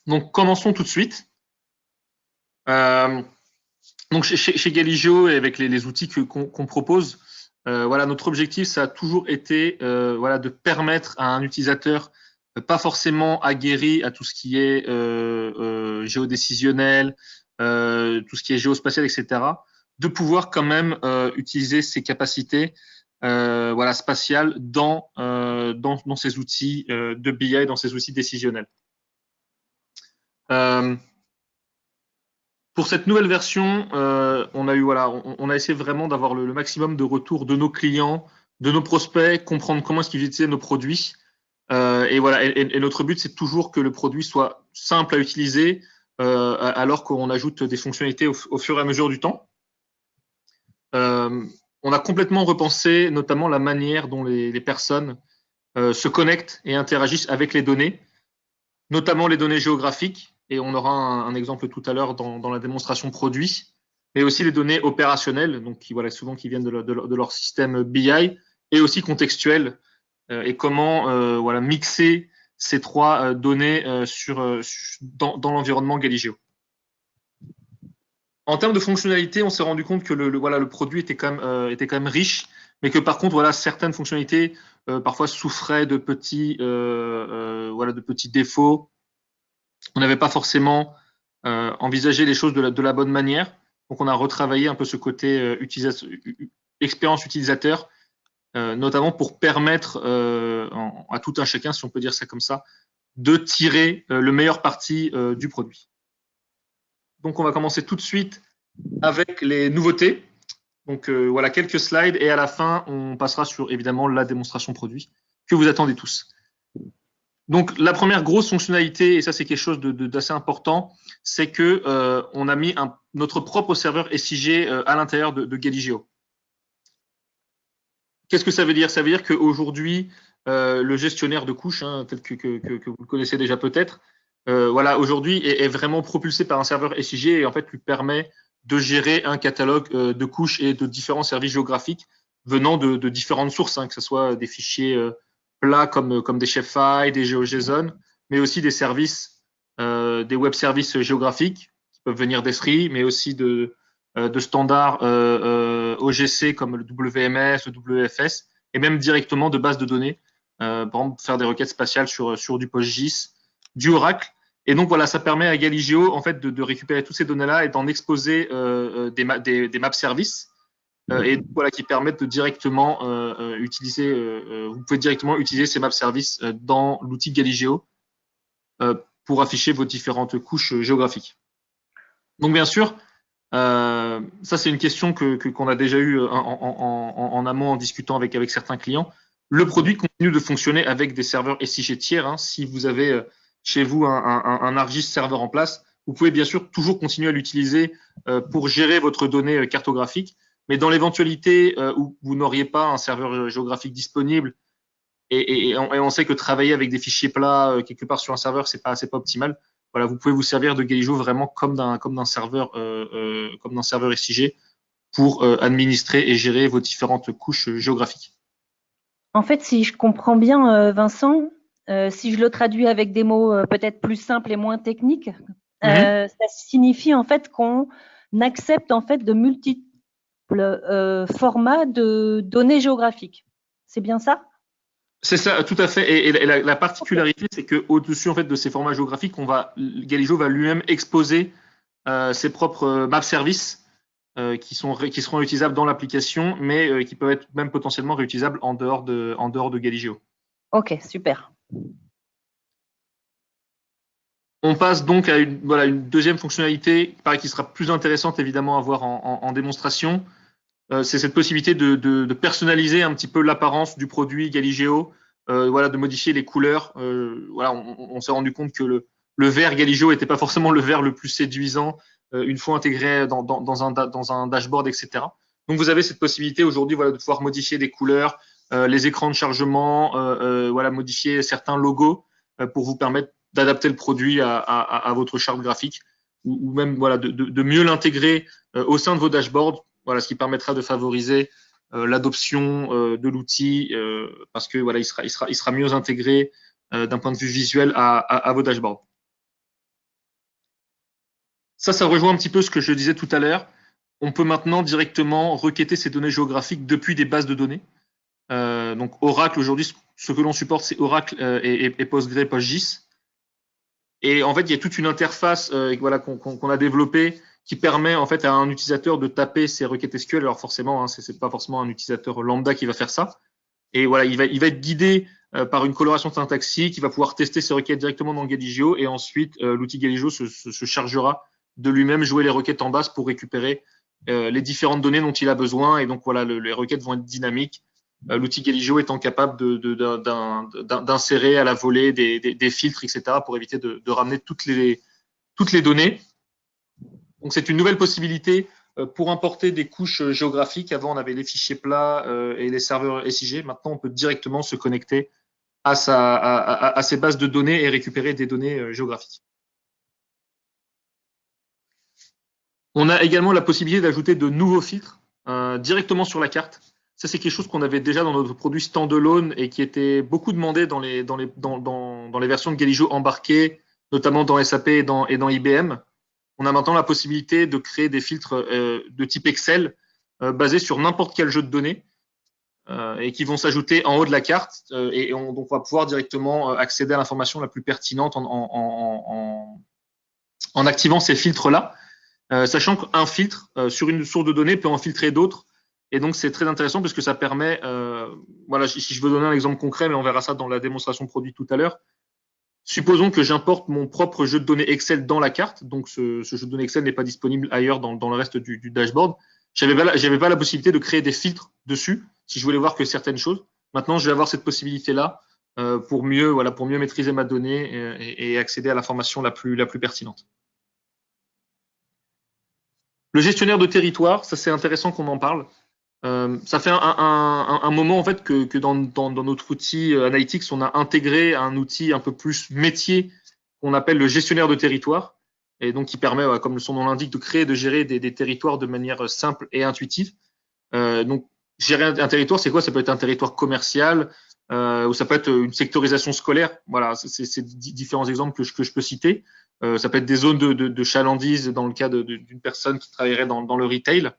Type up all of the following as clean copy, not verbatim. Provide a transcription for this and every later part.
Donc, commençons tout de suite. Donc, chez Galigio et avec les outils qu'on propose, voilà, notre objectif, ça a toujours été voilà, de permettre à un utilisateur pas forcément aguerri à tout ce qui est géodécisionnel, tout ce qui est géospatial, etc., de pouvoir quand même utiliser ses capacités voilà, spatiales dans ces outils de BI, dans ces outils décisionnels. Pour cette nouvelle version, on a essayé vraiment d'avoir le maximum de retours de nos clients, de nos prospects, comprendre comment est-ce qu'ils utilisaient nos produits. Et voilà, et notre but, c'est toujours que le produit soit simple à utiliser, alors qu'on ajoute des fonctionnalités au fur et à mesure du temps. On a complètement repensé notamment la manière dont les personnes se connectent et interagissent avec les données, notamment les données géographiques, et on aura un exemple tout à l'heure dans la démonstration produit, mais aussi les données opérationnelles, donc voilà, souvent qui viennent de leur système BI, et aussi contextuelles, et comment voilà, mixer ces trois données dans l'environnement Galigio. En termes de fonctionnalités, on s'est rendu compte que voilà, le produit était quand même riche, mais que par contre, voilà, certaines fonctionnalités parfois souffraient de petits défauts. On n'avait pas forcément envisagé les choses de la bonne manière. Donc, on a retravaillé un peu ce côté expérience utilisateur, notamment pour permettre à tout un chacun, si on peut dire ça comme ça, de tirer le meilleur parti du produit. Donc, on va commencer tout de suite avec les nouveautés. Donc, voilà quelques slides et à la fin, on passera sur évidemment la démonstration produit que vous attendez tous. Donc, la première grosse fonctionnalité, et ça c'est quelque chose d'assez important, c'est que on a mis notre propre serveur SIG à l'intérieur de Galigio. Qu'est-ce que ça veut dire? Ça veut dire qu'aujourd'hui, le gestionnaire de couches, hein, tel que vous le connaissez déjà peut-être, voilà, aujourd'hui est vraiment propulsé par un serveur SIG et en fait lui permet de gérer un catalogue de couches et de différents services géographiques venant de différentes sources, hein, que ce soit des fichiers plats comme des Shapefile, des GeoJSON, mais aussi des services, des web services géographiques qui peuvent venir d'Esri, mais aussi de standards OGC comme le WMS, le WFS, et même directement de bases de données, par exemple faire des requêtes spatiales sur du PostGIS, du Oracle. Et donc voilà, ça permet à Galigio en fait de récupérer toutes ces données-là et d'en exposer des maps services. Et voilà, qui permettent de directement utiliser, vous pouvez directement utiliser ces maps services dans l'outil Galigio pour afficher vos différentes couches géographiques. Donc bien sûr, ça c'est une question qu'on a déjà eue en amont en discutant avec certains clients. Le produit continue de fonctionner avec des serveurs SIG tiers. Hein. Si vous avez chez vous un ArcGIS serveur en place, vous pouvez bien sûr toujours continuer à l'utiliser pour gérer votre donnée cartographique. Mais dans l'éventualité où vous n'auriez pas un serveur géographique disponible et on sait que travailler avec des fichiers plats quelque part sur un serveur, c'est pas optimal. Voilà, vous pouvez vous servir de Galigio vraiment comme d'un serveur SIG pour administrer et gérer vos différentes couches géographiques. En fait, si je comprends bien, Vincent, si je le traduis avec des mots peut-être plus simples et moins techniques, ça signifie en fait qu'on accepte en fait de multiples formats de données géographiques. C'est bien ça? C'est ça, tout à fait. Et la particularité, c'est qu'au-dessus en fait de ces formats géographiques, Galigio va lui-même exposer ses propres maps services qui seront utilisables dans l'application, mais qui peuvent être même potentiellement réutilisables en dehors de Galigio. Ok, super. On passe donc à une deuxième fonctionnalité, qui sera plus intéressante évidemment à voir en démonstration. C'est cette possibilité de personnaliser un petit peu l'apparence du produit Galigio, voilà, de modifier les couleurs. Voilà, on s'est rendu compte que le vert Galigio n'était pas forcément le vert le plus séduisant une fois intégré dans un dashboard, etc. Donc vous avez cette possibilité aujourd'hui, voilà, de pouvoir modifier des couleurs, les écrans de chargement, voilà, modifier certains logos pour vous permettre d'adapter le produit à votre charte graphique ou même voilà, de mieux l'intégrer au sein de vos dashboards. Voilà, ce qui permettra de favoriser l'adoption de l'outil parce que voilà, il sera mieux intégré d'un point de vue visuel à vos dashboards. Ça rejoint un petit peu ce que je disais tout à l'heure. On peut maintenant directement requêter ces données géographiques depuis des bases de données. Donc Oracle, aujourd'hui, ce que l'on supporte, c'est Oracle et Postgre, PostGIS. Et en fait, il y a toute une interface voilà, qu'on a développée qui permet en fait à un utilisateur de taper ses requêtes SQL. Alors forcément, c'est pas forcément un utilisateur lambda qui va faire ça. Et voilà, il va être guidé par une coloration syntaxique, il va pouvoir tester ses requêtes directement dans Galigio, et ensuite l'outil Galigio se chargera de lui-même jouer les requêtes en base pour récupérer les différentes données dont il a besoin. Et donc voilà, les requêtes vont être dynamiques. L'outil Galigio étant capable d'insérer à la volée des filtres, etc., pour éviter de ramener toutes les données. Donc c'est une nouvelle possibilité pour importer des couches géographiques. Avant, on avait les fichiers plats et les serveurs SIG. Maintenant, on peut directement se connecter à ces bases de données et récupérer des données géographiques. On a également la possibilité d'ajouter de nouveaux filtres directement sur la carte. Ça, c'est quelque chose qu'on avait déjà dans notre produit standalone et qui était beaucoup demandé dans les versions de Galigio embarquées, notamment dans SAP et dans IBM. On a maintenant la possibilité de créer des filtres de type Excel basés sur n'importe quel jeu de données et qui vont s'ajouter en haut de la carte. Donc, on va pouvoir directement accéder à l'information la plus pertinente en activant ces filtres-là, sachant qu'un filtre sur une source de données peut en filtrer d'autres. Et donc, c'est très intéressant parce que ça permet, voilà, si je veux donner un exemple concret, mais on verra ça dans la démonstration produit tout à l'heure. Supposons que j'importe mon propre jeu de données Excel dans la carte. Donc, ce jeu de données Excel n'est pas disponible ailleurs dans le reste du dashboard. J'avais pas la possibilité de créer des filtres dessus si je voulais voir que certaines choses. Maintenant, je vais avoir cette possibilité-là pour mieux maîtriser ma donnée et accéder à l'information la plus pertinente. Le gestionnaire de territoire, ça c'est intéressant qu'on en parle. Ça fait un moment en fait que dans notre outil Analytics, on a intégré un outil un peu plus métier qu'on appelle le gestionnaire de territoire, et donc qui permet, comme son nom l'indique, de créer et de gérer des territoires de manière simple et intuitive. Donc gérer un territoire, c'est quoi? Ça peut être un territoire commercial ou ça peut être une sectorisation scolaire. Voilà, c'est différents exemples que je peux citer. Ça peut être des zones de chalandise dans le cas d'une personne qui travaillerait dans le retail.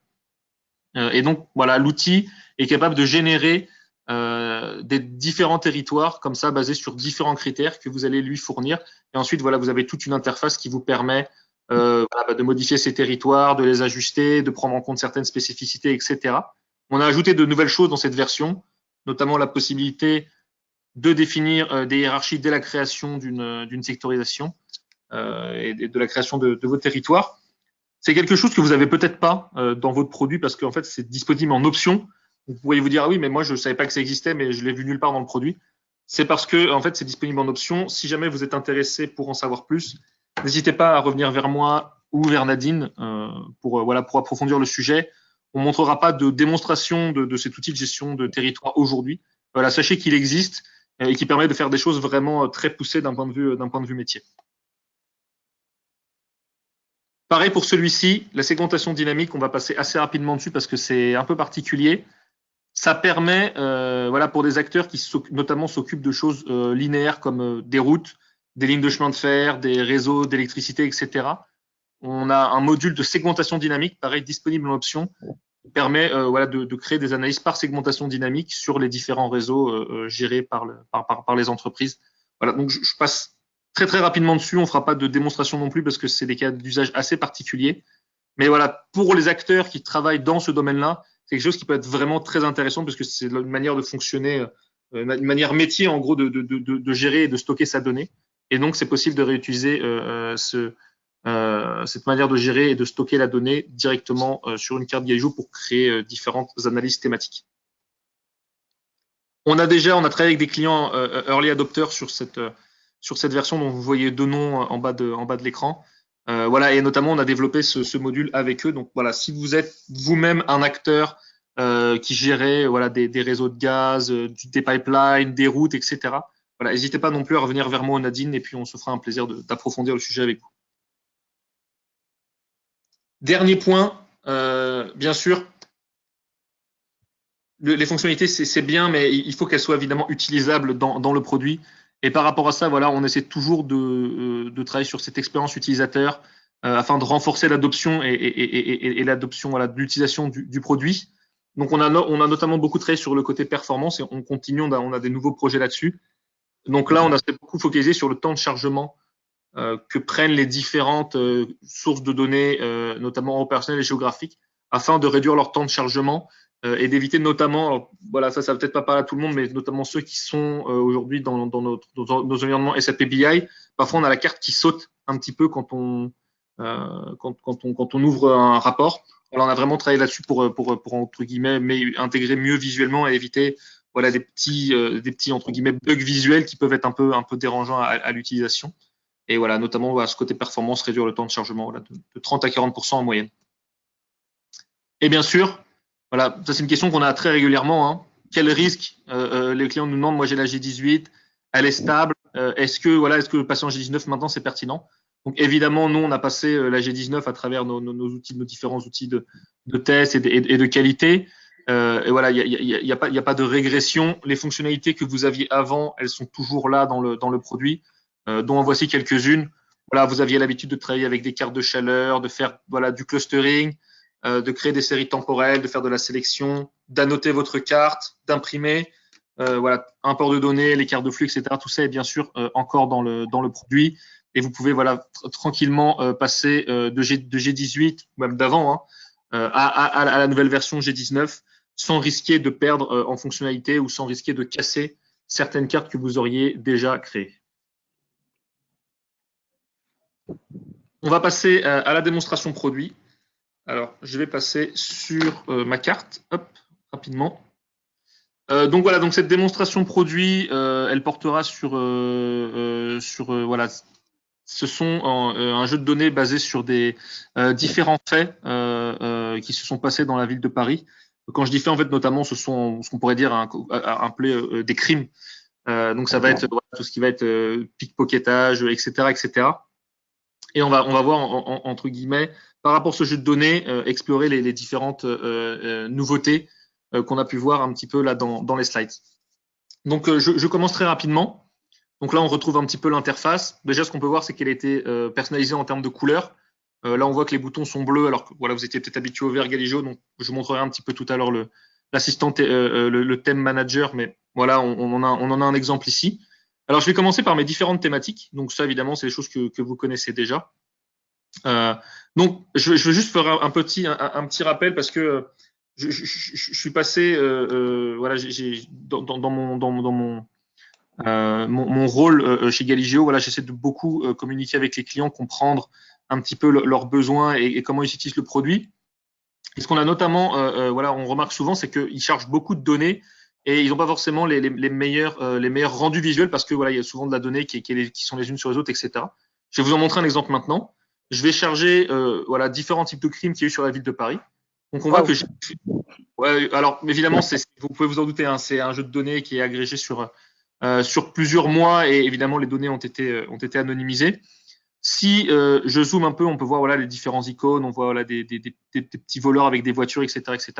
Et donc, voilà, l'outil est capable de générer des différents territoires comme ça, basés sur différents critères que vous allez lui fournir. Et ensuite, voilà, vous avez toute une interface qui vous permet de modifier ces territoires, de les ajuster, de prendre en compte certaines spécificités, etc. On a ajouté de nouvelles choses dans cette version, notamment la possibilité de définir des hiérarchies dès la création d'une sectorisation et de la création de vos territoires. C'est quelque chose que vous avez peut-être pas dans votre produit parce qu'en fait, c'est disponible en option. Vous pourriez vous dire, ah oui, mais moi, je ne savais pas que ça existait, mais je l'ai vu nulle part dans le produit. C'est parce que, en fait, c'est disponible en option. Si jamais vous êtes intéressé pour en savoir plus, n'hésitez pas à revenir vers moi ou vers Nadine pour approfondir le sujet. On ne montrera pas de démonstration de cet outil de gestion de territoire aujourd'hui. Voilà, sachez qu'il existe et qu'il permet de faire des choses vraiment très poussées d'un point de vue métier. Pareil pour celui-ci, la segmentation dynamique, on va passer assez rapidement dessus parce que c'est un peu particulier. Ça permet, pour des acteurs qui notamment s'occupent de choses linéaires comme des routes, des lignes de chemin de fer, des réseaux d'électricité, etc. On a un module de segmentation dynamique, pareil, disponible en option, qui permet de créer des analyses par segmentation dynamique sur les différents réseaux gérés par les entreprises. Voilà, donc je passe très très rapidement dessus, on ne fera pas de démonstration non plus parce que c'est des cas d'usage assez particuliers. Mais voilà, pour les acteurs qui travaillent dans ce domaine-là, c'est quelque chose qui peut être vraiment très intéressant parce que c'est une manière de fonctionner, une manière métier en gros de gérer et de stocker sa donnée. Et donc c'est possible de réutiliser cette manière de gérer et de stocker la donnée directement sur une carte Galigio pour créer différentes analyses thématiques. On a travaillé avec des clients early adopters sur cette version dont vous voyez deux noms en bas de l'écran. Et notamment, on a développé ce module avec eux. Donc voilà, si vous êtes vous-même un acteur qui gérait des réseaux de gaz, des pipelines, des routes, etc., voilà, n'hésitez pas non plus à revenir vers moi, Nadine, et puis on se fera un plaisir d'approfondir le sujet avec vous. Dernier point, bien sûr, les fonctionnalités, c'est bien, mais il faut qu'elles soient évidemment utilisables dans le produit. Et par rapport à ça, voilà, on essaie toujours de travailler sur cette expérience utilisateur, afin de renforcer l'adoption et l'adoption de l'utilisation du produit. Donc, on a notamment beaucoup travaillé sur le côté performance et on continue, on a des nouveaux projets là-dessus. Donc là, on a beaucoup focalisé sur le temps de chargement que prennent les différentes sources de données, notamment opérationnelles et géographiques, afin de réduire leur temps de chargement et d'éviter notamment, alors, voilà, ça va peut-être pas parler à tout le monde, mais notamment ceux qui sont aujourd'hui dans nos environnements SAP BI. Parfois, on a la carte qui saute un petit peu quand on ouvre un rapport. Alors, on a vraiment travaillé là-dessus pour entre guillemets, mais intégrer mieux visuellement et éviter voilà, des petits entre guillemets bugs visuels qui peuvent être un peu dérangeants à l'utilisation. Et voilà, notamment voilà, ce côté performance, réduire le temps de chargement voilà, de 30 à 40% en moyenne. Et bien sûr, voilà, ça c'est une question qu'on a très régulièrement. Hein. Quel risque les clients nous demandent? Moi j'ai la G18, elle est stable. Est-ce que passer en G19 maintenant c'est pertinent? Donc évidemment, nous on a passé la G19 à travers nos différents outils de test et de qualité. Et voilà, il y a pas de régression. Les fonctionnalités que vous aviez avant, elles sont toujours là dans le produit, dont voici quelques-unes. Voilà, vous aviez l'habitude de travailler avec des cartes de chaleur, de faire voilà du clustering, de créer des séries temporelles, de faire de la sélection, d'annoter votre carte, d'imprimer, voilà, import de données, les cartes de flux, etc. Tout ça est bien sûr encore dans le produit. Et vous pouvez voilà tranquillement passer de G18, même d'avant, hein, à la nouvelle version G19, sans risquer de perdre en fonctionnalité ou sans risquer de casser certaines cartes que vous auriez déjà créées. On va passer à la démonstration produit. Alors, je vais passer sur ma carte, hop, rapidement. Donc voilà, donc cette démonstration produit, elle portera sur voilà, ce sont un jeu de données basé sur des différents faits qui se sont passés dans la ville de Paris. Quand je dis faits, en fait, notamment, ce sont ce qu'on pourrait dire appeler des crimes. Donc ça va être voilà, tout ce qui va être pickpocketage, etc., etc. Et on va voir entre guillemets par rapport à ce jeu de données explorer les différentes nouveautés qu'on a pu voir un petit peu là dans les slides. Donc je commence très rapidement. Donc là on retrouve un petit peu l'interface. Déjà ce qu'on peut voir c'est qu'elle a été personnalisée en termes de couleurs. Là on voit que les boutons sont bleus alors que voilà vous étiez peut-être habitué au vert Galigio, donc je vous montrerai un petit peu tout à l'heure l'assistant le thème manager, mais voilà on en a un exemple ici. Alors, je vais commencer par mes différentes thématiques. Donc, ça, évidemment, c'est des choses que vous connaissez déjà. Donc, je veux juste faire un petit rappel parce que je suis passé, voilà, dans mon rôle chez Galigio, voilà, j'essaie de beaucoup communiquer avec les clients, comprendre un petit peu leurs besoins et comment ils utilisent le produit. Et ce qu'on a notamment, voilà, on remarque souvent, c'est qu'ils chargent beaucoup de données. Et ils n'ont pas forcément les meilleurs rendus visuels parce que voilà, il y a souvent de la donnée qui sont les unes sur les autres, etc. Je vais vous en montrer un exemple maintenant. Je vais charger voilà différents types de crimes qu'il y a eu sur la ville de Paris. Donc on voit que ouais, alors évidemment, vous pouvez vous en douter, hein, c'est un jeu de données qui est agrégé sur plusieurs mois et évidemment les données ont été anonymisées. Si je zoome un peu, on peut voir voilà les différents icônes, on voit voilà des petits voleurs avec des voitures, etc., etc.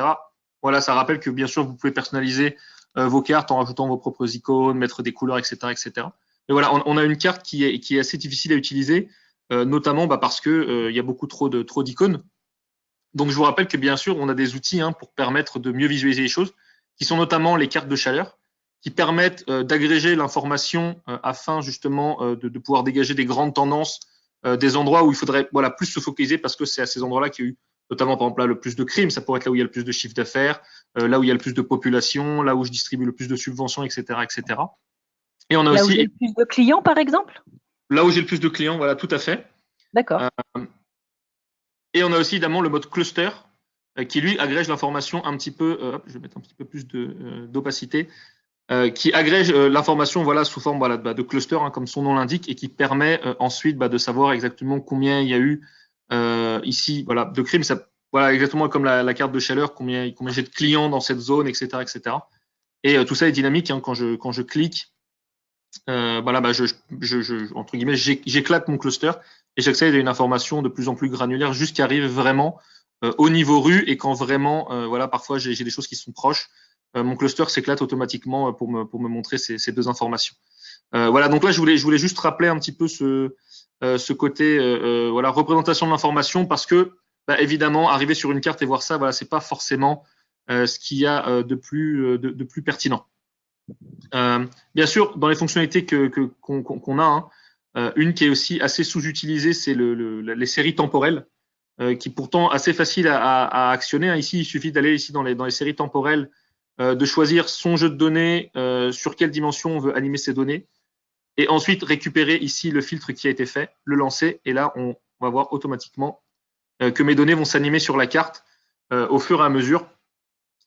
Voilà, ça rappelle que bien sûr vous pouvez personnaliser vos cartes en rajoutant vos propres icônes, mettre des couleurs, etc., etc. Mais voilà, on a une carte qui est assez difficile à utiliser, notamment parce que il y a beaucoup trop d'icônes. Donc je vous rappelle que bien sûr on a des outils pour permettre de mieux visualiser les choses, qui sont notamment les cartes de chaleur, qui permettent d'agréger l'information afin justement de pouvoir dégager des grandes tendances, des endroits où il faudrait voilà plus se focaliser parce que c'est à ces endroits-là qu'il y a eu notamment par exemple là le plus de crimes, ça pourrait être là où il y a le plus de chiffre d'affaires, là où il y a le plus de population, là où je distribue le plus de subventions, etc., etc. Et on a là aussi où j'ai le plus de clients, par exemple. Là où j'ai le plus de clients, voilà, tout à fait. D'accord. Et on a aussi évidemment le mode cluster qui lui agrège l'information un petit peu. Je vais mettre un petit peu plus d'opacité. Qui agrège l'information voilà sous forme voilà de cluster comme son nom l'indique et qui permet ensuite de savoir exactement combien il y a eu ici voilà de crimes, ça voilà exactement comme la carte de chaleur, combien j'ai de clients dans cette zone, etc., etc. Et tout ça est dynamique quand je clique voilà entre guillemets j'éclate mon cluster et j'accède à une information de plus en plus granulaire jusqu'à arriver vraiment au niveau rue et quand vraiment voilà parfois j'ai des choses qui sont proches. Mon cluster s'éclate automatiquement pour me montrer ces deux informations. Voilà, donc là, je voulais juste rappeler un petit peu ce côté voilà, représentation de l'information parce que, bah, évidemment, arriver sur une carte et voir ça, voilà, c'est pas forcément ce qu'il y a de plus pertinent. Bien sûr, dans les fonctionnalités qu'on a, hein, une qui est aussi assez sous-utilisée, c'est les séries temporelles, qui pourtant assez facile à actionner. Hein. Ici, il suffit d'aller ici dans les séries temporelles, de choisir son jeu de données, sur quelle dimension on veut animer ces données, et ensuite récupérer ici le filtre qui a été fait, le lancer, et là, on va voir automatiquement que mes données vont s'animer sur la carte au fur et à mesure.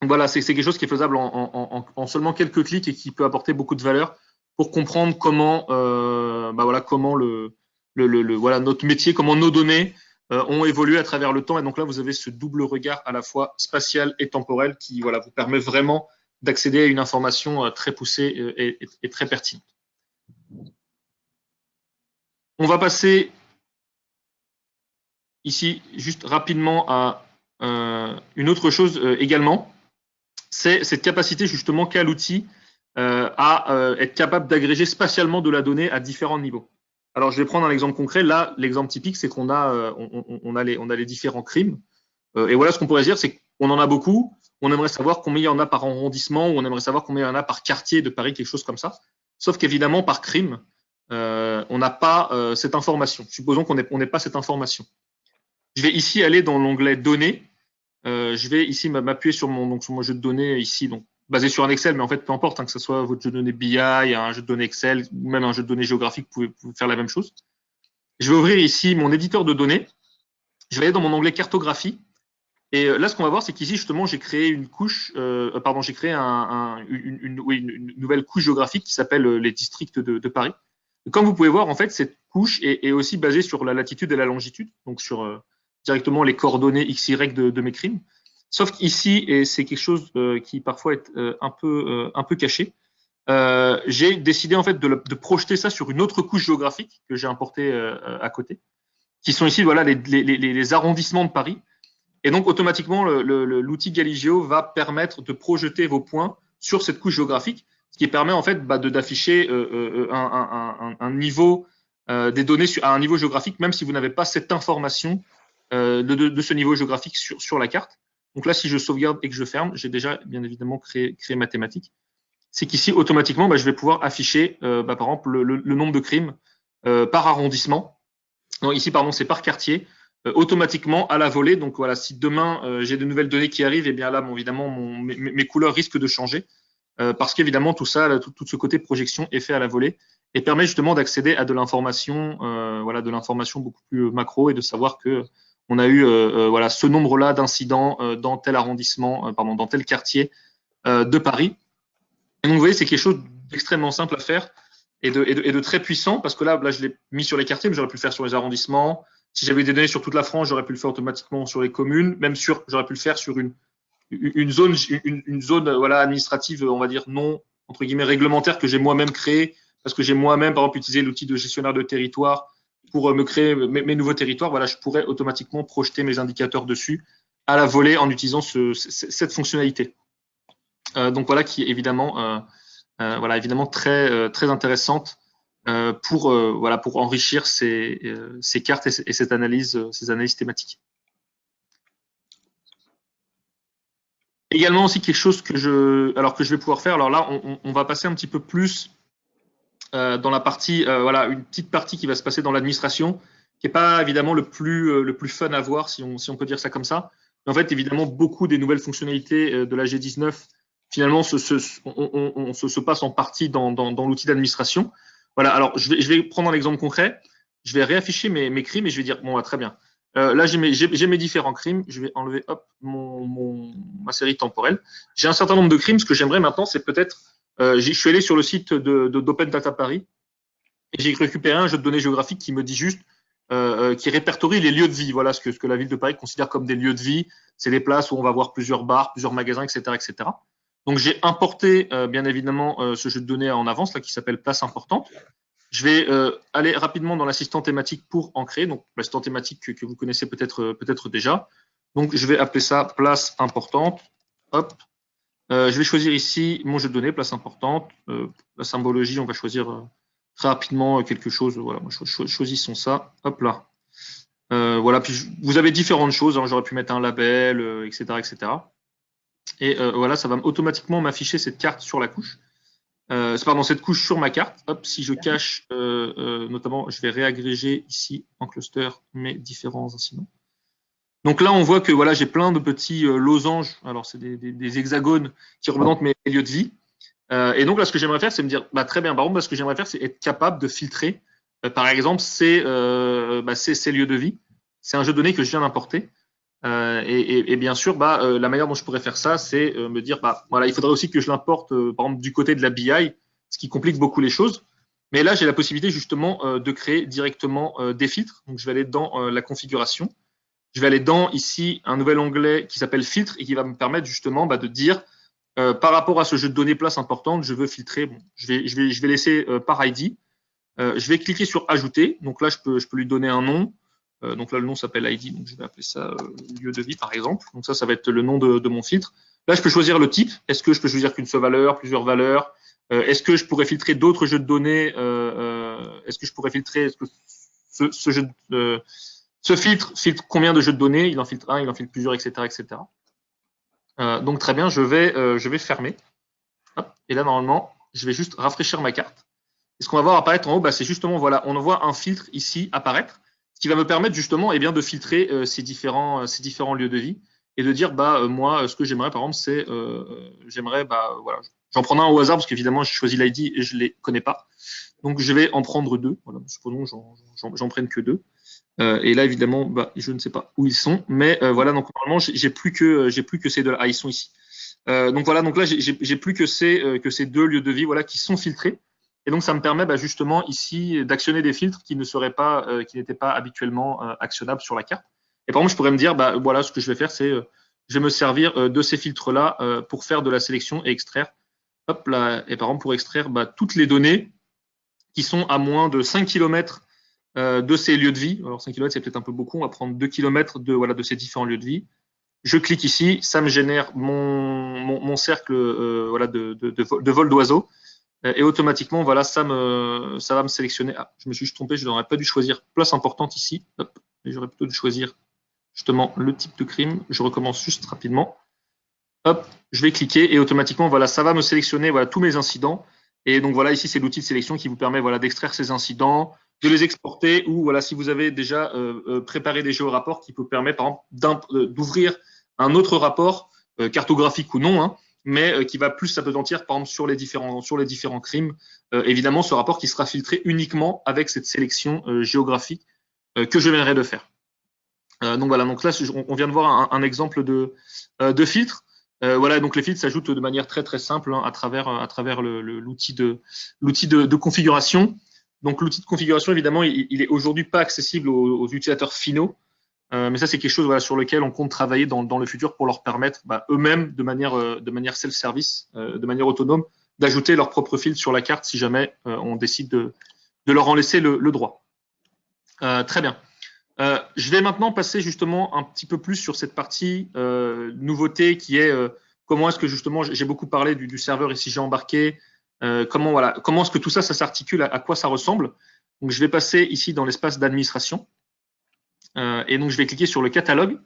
Donc voilà, c'est quelque chose qui est faisable en seulement quelques clics et qui peut apporter beaucoup de valeur pour comprendre comment, bah voilà, comment voilà, notre métier, comment nos données ont évolué à travers le temps. Et donc là, vous avez ce double regard à la fois spatial et temporel qui voilà, vous permet vraiment d'accéder à une information très poussée et très pertinente. On va passer ici juste rapidement à une autre chose également. C'est cette capacité justement qu'a l'outil à être capable d'agréger spatialement de la donnée à différents niveaux. Alors, je vais prendre un exemple concret. Là, l'exemple typique, c'est qu'on a, on a les différents crimes. Et voilà ce qu'on pourrait dire, c'est qu'on en a beaucoup. On aimerait savoir combien il y en a par arrondissement, ou on aimerait savoir combien il y en a par quartier de Paris, quelque chose comme ça. Sauf qu'évidemment, par crime, on n'a pas cette information. Supposons qu'on n'ait pas cette information. Je vais ici aller dans l'onglet Données. Je vais ici m'appuyer sur mon jeu de données ici, donc basé sur un Excel, mais en fait, peu importe, hein, que ce soit votre jeu de données BI, un jeu de données Excel, ou même un jeu de données géographique, vous pouvez faire la même chose. Je vais ouvrir ici mon éditeur de données. Je vais aller dans mon onglet cartographie. Et là, ce qu'on va voir, c'est qu'ici, justement, j'ai créé une couche, j'ai créé une nouvelle couche géographique qui s'appelle les districts de Paris. Et comme vous pouvez voir, en fait, cette couche est aussi basée sur la latitude et la longitude, donc sur directement les coordonnées XY de mes crimes. Sauf qu'ici, et c'est quelque chose qui parfois est un peu caché, j'ai décidé en fait de projeter ça sur une autre couche géographique que j'ai importée à côté, qui sont ici voilà les arrondissements de Paris. Et donc automatiquement, l'outil Galigeo va permettre de projeter vos points sur cette couche géographique, ce qui permet en fait d'afficher un niveau des données à un niveau géographique, même si vous n'avez pas cette information de ce niveau géographique sur la carte. Donc là, si je sauvegarde et que je ferme, j'ai déjà bien évidemment créé mathématiques. C'est qu'ici, automatiquement, je vais pouvoir afficher, par exemple, le nombre de crimes par arrondissement. Non, ici, pardon, c'est par quartier, automatiquement à la volée. Donc voilà, si demain j'ai de nouvelles données qui arrivent, et bien là, évidemment, mes couleurs risquent de changer parce qu'évidemment, tout ça, tout ce côté projection est fait à la volée et permet justement d'accéder à de l'information, voilà, de l'information beaucoup plus macro et de savoir que on a eu voilà ce nombre-là d'incidents dans tel arrondissement, dans tel quartier de Paris. Et donc vous voyez, c'est quelque chose d'extrêmement simple à faire et de très puissant parce que là, je l'ai mis sur les quartiers, mais j'aurais pu le faire sur les arrondissements. Si j'avais des données sur toute la France, j'aurais pu le faire automatiquement sur les communes, même j'aurais pu le faire sur une zone voilà administrative, on va dire non entre guillemets réglementaire que j'ai moi-même créée parce que j'ai moi-même par exemple utilisé l'outil de gestionnaire de territoire pour me créer mes nouveaux territoires. Voilà, je pourrais automatiquement projeter mes indicateurs dessus à la volée en utilisant cette fonctionnalité. Donc voilà qui est évidemment voilà évidemment très intéressante pour enrichir ces cartes et ces analyses thématiques. Également aussi quelque chose que je vais pouvoir faire. Alors là, on va passer un petit peu plus dans la partie, voilà, une petite partie qui va se passer dans l'administration, qui n'est pas évidemment le plus fun à voir, si on peut dire ça comme ça. Mais en fait, évidemment, beaucoup des nouvelles fonctionnalités de la G19, finalement, se passe en partie dans l'outil d'administration. Voilà, alors je vais prendre un exemple concret. Je vais réafficher mes crimes et je vais dire, bon, très bien. Là, j'ai mes différents crimes. Je vais enlever ma série temporelle. J'ai un certain nombre de crimes. Ce que j'aimerais maintenant, c'est peut-être, je suis allé sur le site d'Open Data Paris et j'ai récupéré un jeu de données géographique qui me dit juste, qui répertorie les lieux de vie. Voilà ce que la ville de Paris considère comme des lieux de vie. C'est les places où on va voir plusieurs bars, plusieurs magasins, etc., etc. Donc, j'ai importé, bien évidemment, ce jeu de données en avance là qui s'appelle Place Importante. Je vais aller rapidement dans l'assistant thématique pour en créer. Donc, l'assistant thématique que vous connaissez peut-être déjà. Donc, je vais appeler ça Place Importante. Hop. Je vais choisir ici mon jeu de données, Place Importante. La symbologie, on va choisir très rapidement quelque chose. Voilà, choisissons ça. Hop là. Voilà, puis vous avez différentes choses. Hein, j'aurais pu mettre un label, etc., etc. Et voilà, ça va automatiquement m'afficher cette carte sur la couche. Pardon, cette couche sur ma carte. Hop, si je cache, notamment, je vais réagréger ici en cluster mes différents incidents. Donc là, on voit que voilà, j'ai plein de petits losanges. Alors, c'est des hexagones qui représentent mes lieux de vie. Et donc là, ce que j'aimerais faire, c'est me dire, très bien, par exemple, ce que j'aimerais faire, c'est être capable de filtrer, par exemple, ces lieux de vie. C'est un jeu de données que je viens d'importer. Et bien sûr, la manière dont je pourrais faire ça, c'est me dire, voilà, il faudrait aussi que je l'importe, par exemple, du côté de la BI, ce qui complique beaucoup les choses. Mais là, j'ai la possibilité justement de créer directement des filtres. Donc, je vais aller dans la configuration. Je vais aller dans ici un nouvel onglet qui s'appelle filtre et qui va me permettre justement de dire par rapport à ce jeu de données place importante, je veux filtrer. Bon, je vais laisser par ID. Je vais cliquer sur ajouter. Donc là, je peux lui donner un nom. Donc là, le nom s'appelle ID. Donc je vais appeler ça lieu de vie par exemple. Donc ça va être le nom de mon filtre. Là, je peux choisir le type. Est-ce que je peux choisir qu'une seule valeur, plusieurs valeurs? Est-ce que je pourrais filtrer d'autres jeux de données? Est-ce que je pourrais filtrer ce filtre combien de jeux de données? Il en filtre un, il en filtre plusieurs, etc., etc. Donc très bien, je vais fermer. Hop, et là, normalement, je vais juste rafraîchir ma carte. Et ce qu'on va voir apparaître en haut, c'est justement, voilà, on voit un filtre ici apparaître, ce qui va me permettre justement de filtrer ces différents lieux de vie et de dire, moi, ce que j'aimerais, par exemple, c'est, j'aimerais, voilà, j'en prends un au hasard parce qu'évidemment, j'ai choisi l'ID et je ne les connais pas. Donc, je vais en prendre deux. Voilà, supposons j'en prenne que deux. Et là, évidemment, je ne sais pas où ils sont, mais voilà, donc normalement, j'ai plus que ces deux-là. Ah, ils sont ici. Donc voilà, donc là, j'ai plus que ces deux lieux de vie, voilà, qui sont filtrés. Et donc, ça me permet justement ici d'actionner des filtres qui n'étaient pas habituellement actionnables sur la carte. Et par exemple, je pourrais me dire, voilà, ce que je vais faire, c'est je vais me servir de ces filtres-là pour faire de la sélection et extraire. Hop là, et par exemple, pour extraire toutes les données qui sont à moins de 5 km de ces lieux de vie. Alors 5 km, c'est peut-être un peu beaucoup. On va prendre 2 km de ces différents lieux de vie. Je clique ici, ça me génère mon cercle de vol d'oiseau. Et automatiquement, voilà, ça va me sélectionner. Ah, je me suis juste trompé, je n'aurais pas dû choisir place importante ici. Hop, et j'aurais plutôt dû choisir justement le type de crime. Je recommence juste rapidement. Hop, je vais cliquer et automatiquement, voilà, ça va me sélectionner tous mes incidents. Et donc voilà, ici, c'est l'outil de sélection qui vous permet d'extraire ces incidents, de les exporter, ou voilà, si vous avez déjà préparé des géorapports qui peut permettre, par exemple, d'ouvrir un autre rapport, cartographique ou non, hein, mais qui va plus s'appesantir, par exemple, sur les différents crimes. Évidemment, ce rapport qui sera filtré uniquement avec cette sélection géographique que je viendrai de faire. Donc voilà, donc là, on vient de voir un exemple de filtre. Voilà, donc les filtres s'ajoutent de manière très très simple à travers l'outil de configuration. Donc l'outil de configuration, évidemment, il est aujourd'hui pas accessible aux utilisateurs finaux, mais ça c'est quelque chose sur lequel on compte travailler dans le futur pour leur permettre eux-mêmes de manière self-service, de manière autonome, d'ajouter leur propre filtre sur la carte si jamais on décide de leur en laisser le droit. Très bien. Je vais maintenant passer justement un petit peu plus sur cette partie nouveauté qui est comment est-ce que justement, j'ai beaucoup parlé du serveur SIG embarqué, comment est-ce que tout ça s'articule, à quoi ça ressemble. Donc je vais passer ici dans l'espace d'administration et donc je vais cliquer sur le catalogue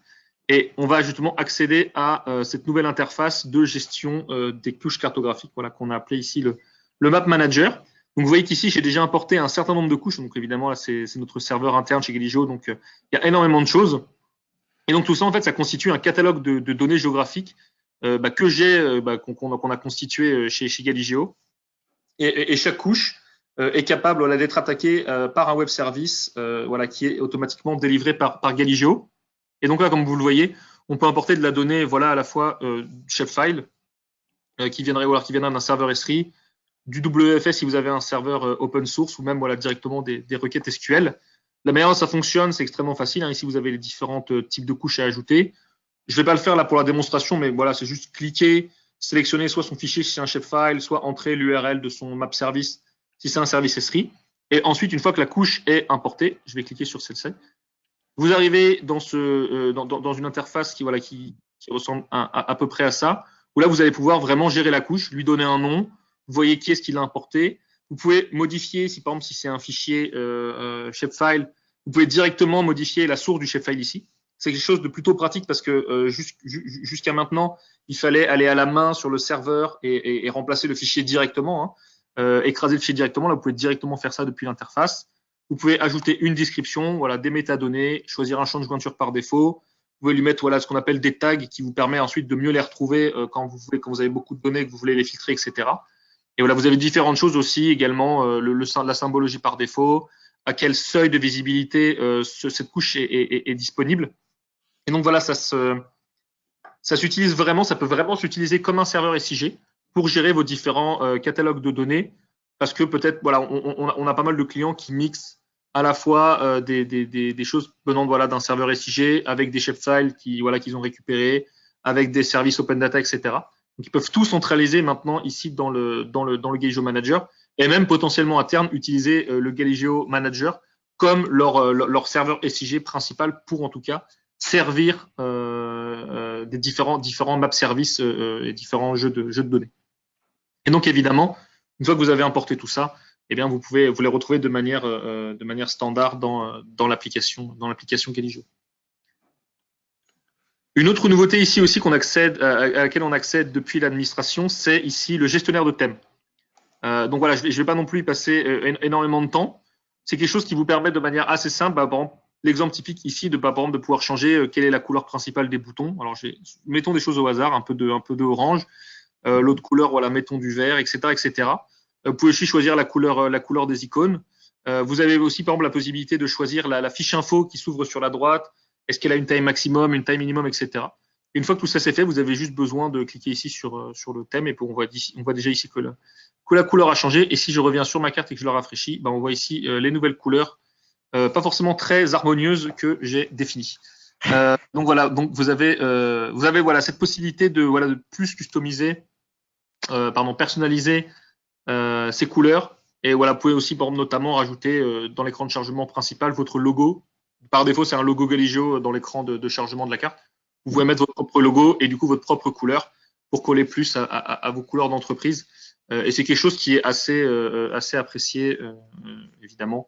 et on va justement accéder à cette nouvelle interface de gestion des couches cartographiques qu'on a appelé ici le Map Manager. Donc, vous voyez qu'ici, j'ai déjà importé un certain nombre de couches. Donc, évidemment, là, c'est notre serveur interne chez Galigeo. Donc, il y a énormément de choses. Et donc, tout ça, en fait, ça constitue un catalogue de données géographiques que j'ai, qu'on a constitué chez Galigeo. Et chaque couche est capable d'être attaquée par un web service qui est automatiquement délivré par Galigeo. Et donc là, comme vous le voyez, on peut importer de la donnée à la fois shapefile qui viendrait d'un serveur S3, du WFS si vous avez un serveur open source ou même directement des requêtes SQL. La manière dont ça fonctionne, c'est extrêmement facile. Ici, vous avez les différents types de couches à ajouter. Je ne vais pas le faire là pour la démonstration, mais voilà, c'est juste cliquer, sélectionner soit son fichier si c'est un shapefile, soit entrer l'URL de son map service si c'est un service S3. Et ensuite, une fois que la couche est importée, je vais cliquer sur celle-ci. Vous arrivez dans une interface qui ressemble à peu près à ça, où là, vous allez pouvoir vraiment gérer la couche, lui donner un nom. Vous voyez qui est-ce qui l'a importé. Vous pouvez modifier, si par exemple si c'est un fichier shapefile, vous pouvez directement modifier la source du shapefile ici. C'est quelque chose de plutôt pratique parce que jusqu'à maintenant, il fallait aller à la main sur le serveur et remplacer le fichier directement, écraser le fichier directement. Là, vous pouvez directement faire ça depuis l'interface. Vous pouvez ajouter une description, voilà, des métadonnées, choisir un champ de jointure par défaut. Vous pouvez lui mettre voilà, ce qu'on appelle des tags qui vous permet ensuite de mieux les retrouver quand vous avez beaucoup de données, que vous voulez les filtrer, etc. Et voilà, vous avez différentes choses aussi également, la symbologie par défaut, à quel seuil de visibilité cette couche est disponible. Et donc voilà, ça s'utilise vraiment, ça peut vraiment s'utiliser comme un serveur SIG pour gérer vos différents catalogues de données, parce que peut-être voilà, on a pas mal de clients qui mixent à la fois des choses venant voilà, d'un serveur SIG avec des shapefiles qu'ils ont récupérés, avec des services open data, etc. Donc ils peuvent tout centraliser maintenant ici dans le Galigeo Manager et même potentiellement à terme utiliser le Galigeo Manager comme leur serveur SIG principal pour en tout cas servir des différents map services et différents jeux de données. Et donc évidemment, une fois que vous avez importé tout ça, eh bien vous pouvez vous les retrouver de manière standard dans l'application Galigeo. Une autre nouveauté ici aussi à laquelle on accède depuis l'administration, c'est ici le gestionnaire de thèmes. Donc voilà, je vais pas non plus y passer énormément de temps. C'est quelque chose qui vous permet de manière assez simple, par exemple, l'exemple typique ici par exemple, de pouvoir changer quelle est la couleur principale des boutons. Alors mettons des choses au hasard, un peu de orange, l'autre couleur, voilà, mettons du vert, etc., etc. Vous pouvez aussi choisir la couleur des icônes. Vous avez aussi par exemple la possibilité de choisir la fiche info qui s'ouvre sur la droite. Est-ce qu'elle a une taille maximum, une taille minimum, etc. Une fois que tout ça c'est fait, vous avez juste besoin de cliquer ici sur le thème et on voit déjà ici que la couleur a changé. Et si je reviens sur ma carte et que je la rafraîchis, on voit ici les nouvelles couleurs, pas forcément très harmonieuses que j'ai définies. Donc voilà, donc vous avez voilà cette possibilité de plus customiser, personnaliser ces couleurs. Et voilà, vous pouvez aussi notamment rajouter dans l'écran de chargement principal votre logo. Par défaut, c'est un logo Galigeo dans l'écran de chargement de la carte. Vous pouvez mettre votre propre logo et du coup votre propre couleur pour coller plus à vos couleurs d'entreprise. Et c'est quelque chose qui est assez apprécié, évidemment,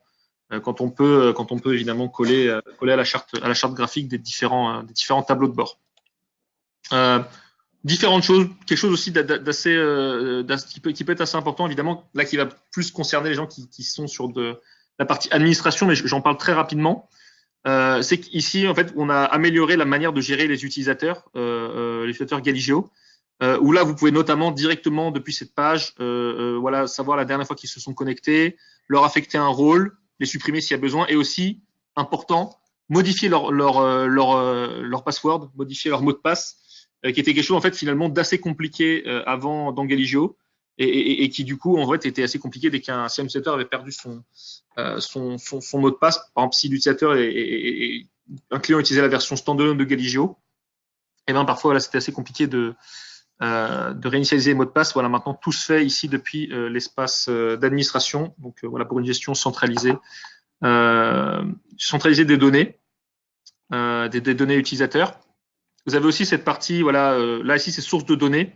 quand on peut évidemment coller à la charte graphique des différents tableaux de bord. Différentes choses, quelque chose aussi qui peut être assez important, évidemment, là qui va plus concerner les gens qui sont sur la partie administration, mais j'en parle très rapidement. C'est qu'ici, en fait, on a amélioré la manière de gérer les utilisateurs Galigeo, où là, vous pouvez notamment directement depuis cette page, savoir la dernière fois qu'ils se sont connectés, leur affecter un rôle, les supprimer s'il y a besoin, et aussi, important, modifier leur password, modifier leur mot de passe, qui était quelque chose en fait finalement d'assez compliqué avant dans Galigeo. Et qui du coup en fait était assez compliqué dès qu'un utilisateur avait perdu son mot de passe. Par exemple, si l'utilisateur et un client utilisait la version standalone de Galigeo, et bien parfois c'était assez compliqué de réinitialiser les mots de passe. Voilà, maintenant tout se fait ici depuis l'espace d'administration. Donc voilà, pour une gestion centralisée des données, des données utilisateurs. Vous avez aussi cette partie, là ici c'est source de données.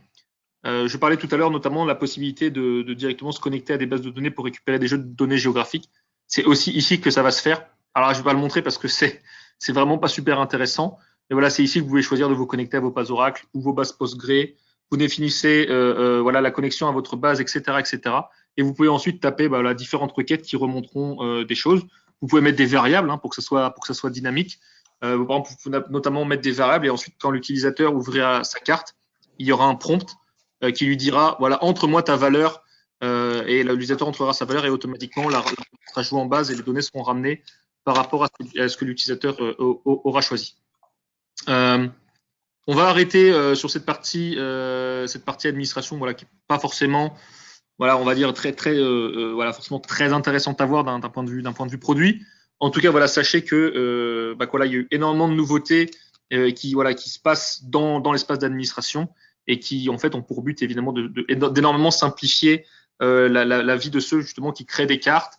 Je parlais tout à l'heure notamment de la possibilité de directement se connecter à des bases de données pour récupérer des jeux de données géographiques. C'est aussi ici que ça va se faire. Alors, je ne vais pas le montrer parce que c'est vraiment pas super intéressant. Mais voilà, c'est ici que vous pouvez choisir de vous connecter à vos bases Oracle ou vos bases Postgre. Vous définissez la connexion à votre base, etc., etc. Et vous pouvez ensuite taper différentes requêtes qui remonteront des choses. Vous pouvez mettre des variables pour que ça soit dynamique. Par exemple, vous pouvez notamment mettre des variables et ensuite, quand l'utilisateur ouvrira sa carte, il y aura un prompt qui lui dira, voilà, entre-moi ta valeur, et l'utilisateur entrera sa valeur et automatiquement la sera jouée en base et les données seront ramenées par rapport à ce que l'utilisateur aura choisi. On va arrêter sur cette partie administration, qui n'est pas forcément, on va dire forcément très intéressante à voir d'un point de vue produit. En tout cas, sachez que il y a eu énormément de nouveautés qui se passent dans l'espace d'administration et qui en fait ont pour but évidemment d'énormément simplifier la vie de ceux justement qui créent des cartes,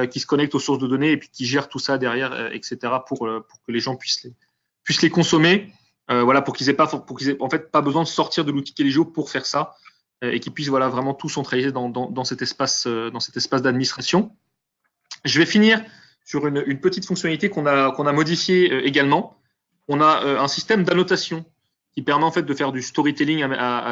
qui se connectent aux sources de données et puis qui gèrent tout ça derrière, etc. pour que les gens puissent les consommer, pour qu'ils aient en fait pas besoin de sortir de l'outil Galigeo pour faire ça. et qui puissent voilà, vraiment tout centraliser dans cet espace d'administration. Je vais finir sur une petite fonctionnalité qu'on a modifiée également. On a un système d'annotation qui permet en fait de faire du storytelling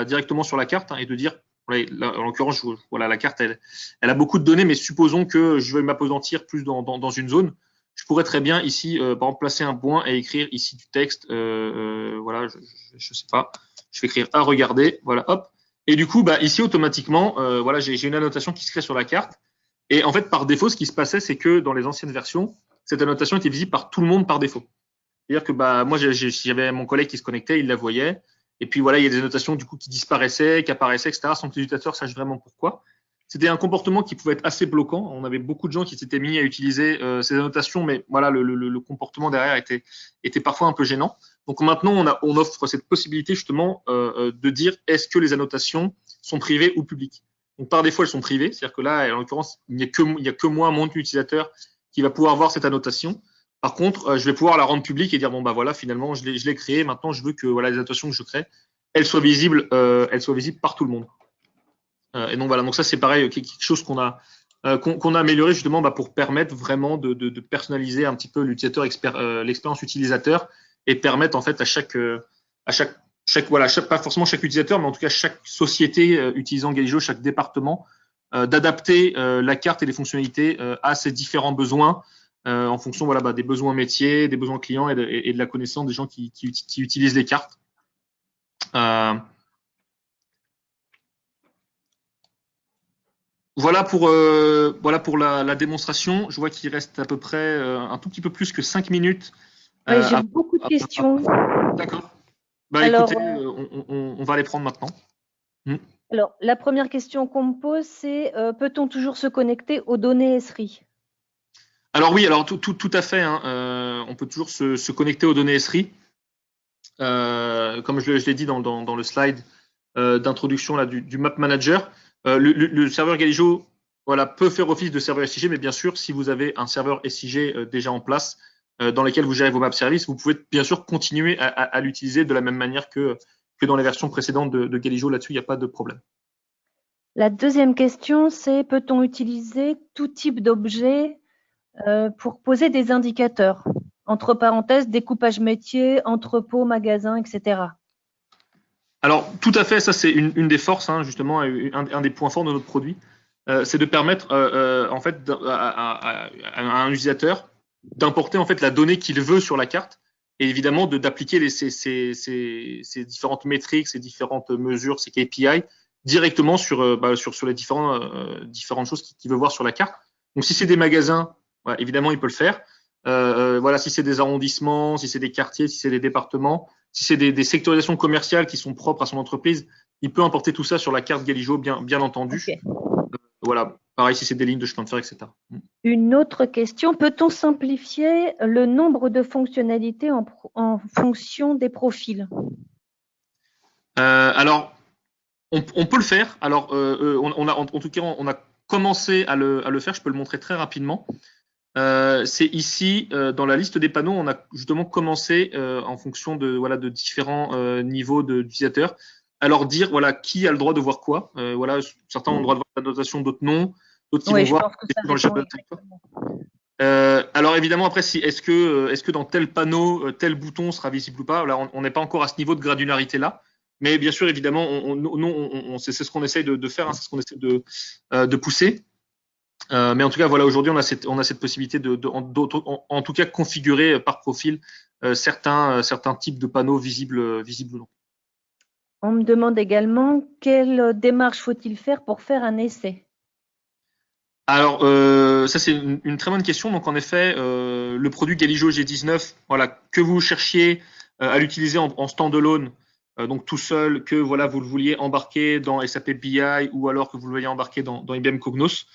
directement sur la carte, hein, et de dire, là, en l'occurrence, voilà, la carte, elle a beaucoup de données, mais supposons que je veuille m'appesantir plus dans une zone. Je pourrais très bien ici, par exemple, placer un point et écrire ici du texte. Voilà, je sais pas. Je vais écrire à regarder. Voilà, hop. Et du coup, ici automatiquement, voilà, j'ai une annotation qui se crée sur la carte. Et en fait, par défaut, ce qui se passait, c'est que dans les anciennes versions, cette annotation était visible par tout le monde par défaut. C'est-à-dire que moi, j'avais mon collègue qui se connectait, il la voyait. Et puis voilà, il y a des annotations du coup qui disparaissaient, qui apparaissaient, etc., sans que l'utilisateur sache vraiment pourquoi. C'était un comportement qui pouvait être assez bloquant. On avait beaucoup de gens qui s'étaient mis à utiliser ces annotations, mais voilà, le comportement derrière était parfois un peu gênant. Donc maintenant, on offre cette possibilité justement de dire est-ce que les annotations sont privées ou publiques. Donc par défaut, elles sont privées, c'est-à-dire que là, en l'occurrence, il n'y a que moi, mon utilisateur, qui va pouvoir voir cette annotation. Par contre, je vais pouvoir la rendre publique et dire voilà, finalement, je l'ai créée. Maintenant, je veux que voilà, les annotations que je crée, elles soient visibles par tout le monde. Et donc voilà, donc ça c'est pareil, quelque chose qu'on a amélioré justement pour permettre vraiment de personnaliser un petit peu l'expérience utilisateur et permettre en fait à chaque pas forcément chaque utilisateur, mais en tout cas chaque société utilisant Galijo, chaque département, d'adapter la carte et les fonctionnalités à ses différents besoins en fonction des besoins métiers, des besoins clients et de la connaissance des gens qui utilisent les cartes. Voilà pour la démonstration. Je vois qu'il reste à peu près un tout petit peu plus que 5 minutes. J'ai beaucoup de questions. D'accord. Alors, écoutez, on va les prendre maintenant. Alors, la première question qu'on me pose, c'est peut-on toujours se connecter aux données Esri? Alors oui, alors tout à fait. Hein, on peut toujours se connecter aux données Esri. Comme je l'ai dit dans le slide d'introduction là du Map Manager. Le serveur Galijo peut faire office de serveur SIG, mais bien sûr, si vous avez un serveur SIG déjà en place dans lequel vous gérez vos map services, vous pouvez bien sûr continuer à l'utiliser de la même manière que dans les versions précédentes de Galijo. Là-dessus, il n'y a pas de problème. La deuxième question, c'est peut-on utiliser tout type d'objet pour poser des indicateurs? Entre parenthèses, découpage métier, entrepôt, magasin, etc. Alors, tout à fait, ça c'est une des forces, hein, justement, un des points forts de notre produit, c'est de permettre en fait à un utilisateur d'importer en fait la donnée qu'il veut sur la carte et évidemment d'appliquer ces différentes métriques, ces différentes mesures, ces KPI directement sur les différentes choses qu'il veut voir sur la carte. Donc, si c'est des magasins, évidemment, il peut le faire. Si c'est des arrondissements, si c'est des quartiers, si c'est des départements, si c'est des sectorisations commerciales qui sont propres à son entreprise, il peut importer tout ça sur la carte Galijo, bien entendu. Okay. Pareil si c'est des lignes de chemin de fer, etc. Une autre question, peut-on simplifier le nombre de fonctionnalités en fonction des profils? Alors, on peut le faire. Alors, en tout cas, on a commencé à le faire. Je peux le montrer très rapidement. C'est ici, dans la liste des panneaux, on a justement commencé en fonction de différents niveaux d'utilisateurs, à leur dire qui a le droit de voir quoi. Certains ont le droit de voir la notation, d'autres non, d'autres qui vont voir dans le chapitre de territoire. Alors évidemment, après, est-ce que dans tel panneau, tel bouton sera visible ou pas? Là, on n'est pas encore à ce niveau de granularité-là. Mais bien sûr, évidemment, c'est ce qu'on essaye de faire, hein, c'est ce qu'on essaie de pousser. Mais en tout cas, aujourd'hui, on a cette possibilité en tout cas, configurer par profil certains types de panneaux visibles ou non. On me demande également quelle démarche faut-il faire pour faire un essai? Alors, ça, c'est une très bonne question. Donc, en effet, le produit Galijo G19, que vous cherchiez à l'utiliser en standalone, donc tout seul, que vous le vouliez embarquer dans SAP BI ou alors que vous le vouliez embarquer dans IBM Cognos,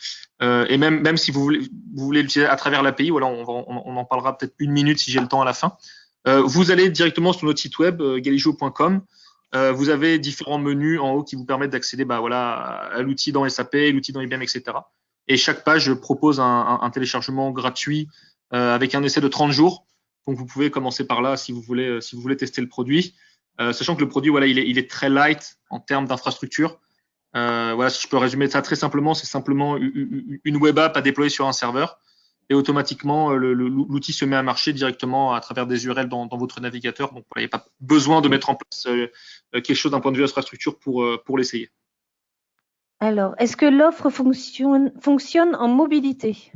et même si vous voulez l'utiliser à travers l'API, on en parlera peut-être une minute si j'ai le temps à la fin. Vous allez directement sur notre site web galijo.com. Vous avez différents menus en haut qui vous permettent d'accéder à l'outil dans SAP, l'outil dans IBM, etc. Et chaque page propose un téléchargement gratuit avec un essai de 30 jours. Donc vous pouvez commencer par là si vous voulez tester le produit. Sachant que le produit, il est très light en termes d'infrastructure. Voilà, si je peux résumer ça très simplement, c'est simplement une web app à déployer sur un serveur et automatiquement l'outil se met à marcher directement à travers des URL dans votre navigateur. Donc voilà, il n'y a pas besoin de mettre en place quelque chose d'un point de vue infrastructure pour l'essayer. Alors, est-ce que l'offre fonctionne en mobilité?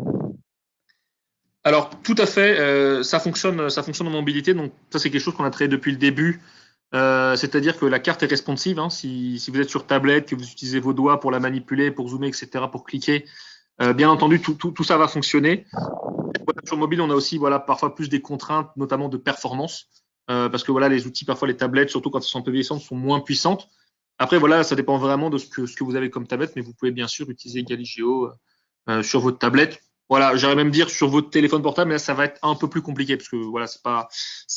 Alors tout à fait, ça fonctionne en mobilité. Donc ça c'est quelque chose qu'on a traité depuis le début. C'est-à-dire que la carte est responsive. Hein, si vous êtes sur tablette, que vous utilisez vos doigts pour la manipuler, pour zoomer, etc., pour cliquer, bien entendu, tout ça va fonctionner. Voilà, sur mobile, on a aussi parfois plus des contraintes, notamment de performance, parce que les outils, parfois les tablettes, surtout quand elles sont un peu vieillissantes, sont moins puissantes. Après, ça dépend vraiment de ce que vous avez comme tablette, mais vous pouvez bien sûr utiliser Galigeo sur votre tablette. Voilà, j'aimerais même dire sur votre téléphone portable, mais là, ça va être un peu plus compliqué parce que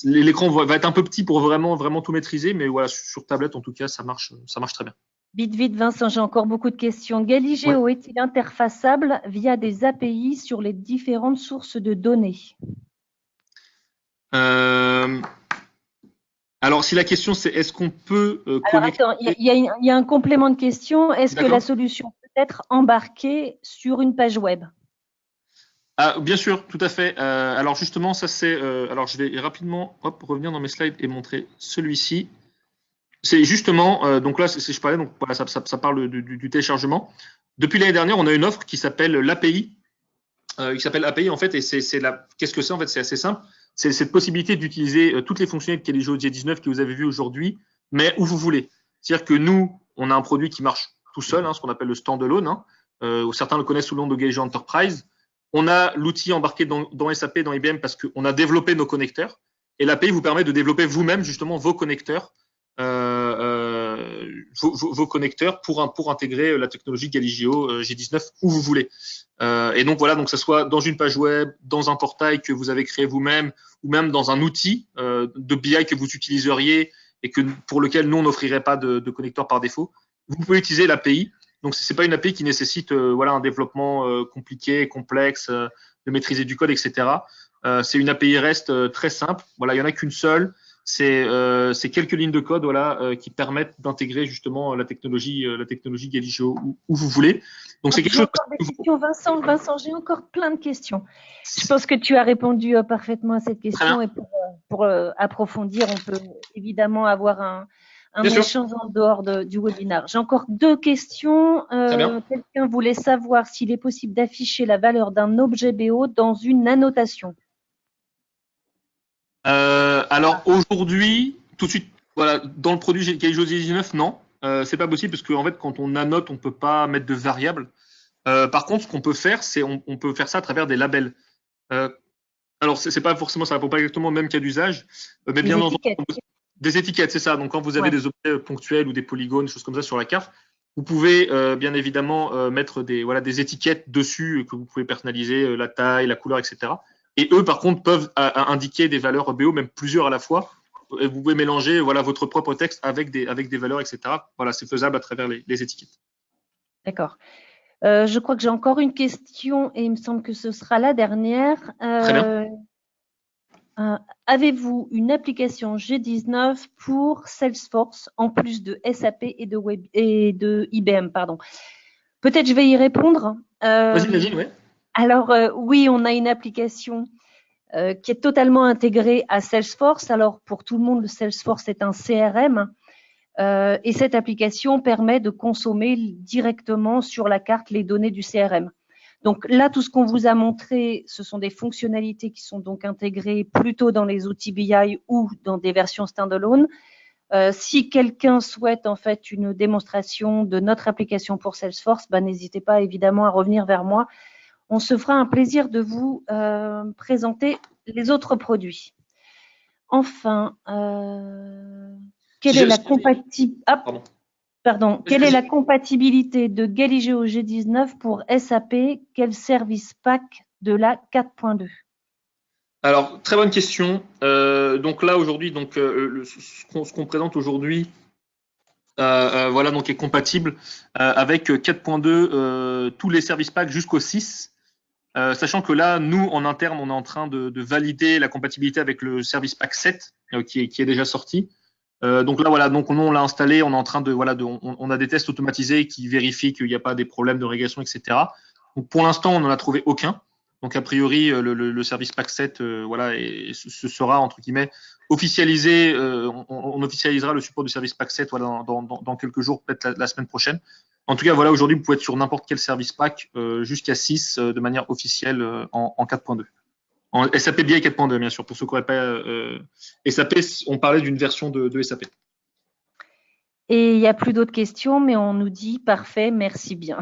l'écran va être un peu petit pour vraiment tout maîtriser, mais voilà, sur tablette, en tout cas, ça marche très bien. Vite, Vincent, j'ai encore beaucoup de questions. Galigeo est-il interfaçable via des API sur les différentes sources de données? Alors, si la question c'est est-ce qu'on peut connecter… Attends, il y a un complément de question. Est-ce que la solution peut être embarquée sur une page web? Bien sûr, tout à fait. Alors justement, ça c'est… alors je vais rapidement revenir dans mes slides et montrer celui-ci. C'est justement… donc là, je parlais, donc voilà, ça parle du téléchargement. Depuis l'année dernière, on a une offre qui s'appelle l'API. API en fait, et qu'est-ce que c'est en fait? C'est assez simple. C'est cette possibilité d'utiliser toutes les fonctionnalités de Galigeo J19 que vous avez vues aujourd'hui, mais où vous voulez. C'est-à-dire que nous, on a un produit qui marche tout seul, ce qu'on appelle le standalone, certains le connaissent sous le nom de Galigeo Enterprise. On a l'outil embarqué dans SAP, dans IBM, parce qu'on a développé nos connecteurs. Et l'API vous permet de développer vous-même justement vos connecteurs, vos connecteurs pour intégrer la technologie Galigeo G19 où vous voulez. Et donc voilà, donc que ce soit dans une page web, dans un portail que vous avez créé vous-même, ou même dans un outil de BI que vous utiliseriez et pour lequel nous on n'offrirait pas de connecteur par défaut, vous pouvez utiliser l'API. Donc c'est pas une API qui nécessite un développement compliqué, complexe, de maîtriser du code, etc. C'est une API REST très simple. Voilà, il y en a qu'une seule. C'est quelques lignes de code qui permettent d'intégrer justement la technologie Galigeo où vous voulez. Donc c'est quelque chose. Encore des questions, Vincent, j'ai encore plein de questions. Je pense que tu as répondu parfaitement à cette question et pour approfondir, on peut évidemment avoir un échange en dehors du webinaire. J'ai encore deux questions. Quelqu'un voulait savoir s'il est possible d'afficher la valeur d'un objet BO dans une annotation. Alors aujourd'hui, tout de suite, dans le produit Galigeo J19, non, c'est pas possible parce qu'en fait, quand on annote, on peut pas mettre de variables. Par contre, ce qu'on peut faire, c'est on peut faire ça à travers des labels. Alors, c'est pas forcément, ça répond pas exactement au même cas d'usage, mais bien entendu, des étiquettes, c'est ça. Donc, quand vous avez des objets ponctuels ou des polygones, des choses comme ça sur la carte, vous pouvez bien évidemment mettre des étiquettes dessus que vous pouvez personnaliser, la taille, la couleur, etc. Et eux, par contre, peuvent indiquer des valeurs BO, même plusieurs à la fois. Et vous pouvez mélanger votre propre texte avec des valeurs, etc. Voilà, c'est faisable à travers les étiquettes. D'accord. Je crois que j'ai encore une question et il me semble que ce sera la dernière. Très bien. Avez-vous une application G19 pour Salesforce en plus de SAP et de IBM, pardon? Peut-être je vais y répondre. Vas-y, ouais. Alors oui, on a une application qui est totalement intégrée à Salesforce. Alors pour tout le monde, le Salesforce est un CRM. Et cette application permet de consommer directement sur la carte les données du CRM. Donc là, tout ce qu'on vous a montré, ce sont des fonctionnalités qui sont donc intégrées plutôt dans les outils BI ou dans des versions standalone. Si quelqu'un souhaite en fait une démonstration de notre application pour Salesforce, n'hésitez pas évidemment à revenir vers moi. On se fera un plaisir de vous présenter les autres produits. Enfin, quelle est la compatibilité de Galigeo G19 pour SAP? Quel service pack de la 4.2? Alors, très bonne question. Donc là, aujourd'hui, ce qu'on présente aujourd'hui, donc est compatible avec 4.2, tous les services packs jusqu'au 6. Sachant que là, nous, en interne, on est en train de valider la compatibilité avec le Service Pack 7, qui est déjà sorti. Donc là, voilà, donc nous, on l'a installé, on est en train de, voilà, on a des tests automatisés qui vérifient qu'il n'y a pas des problèmes de régression, etc. Donc pour l'instant, on n'en a trouvé aucun. Donc a priori, le service Pack 7, voilà, et ce sera entre guillemets officialisé. On officialisera le support du service Pack 7 voilà, dans quelques jours, peut-être la semaine prochaine. En tout cas, voilà, aujourd'hui, vous pouvez être sur n'importe quel service Pack jusqu'à 6 de manière officielle en 4.2. En SAP BI 4.2, bien sûr, pour ceux qui n'auraient pas SAP, on parlait d'une version de SAP. Et il n'y a plus d'autres questions, mais on nous dit parfait, merci bien.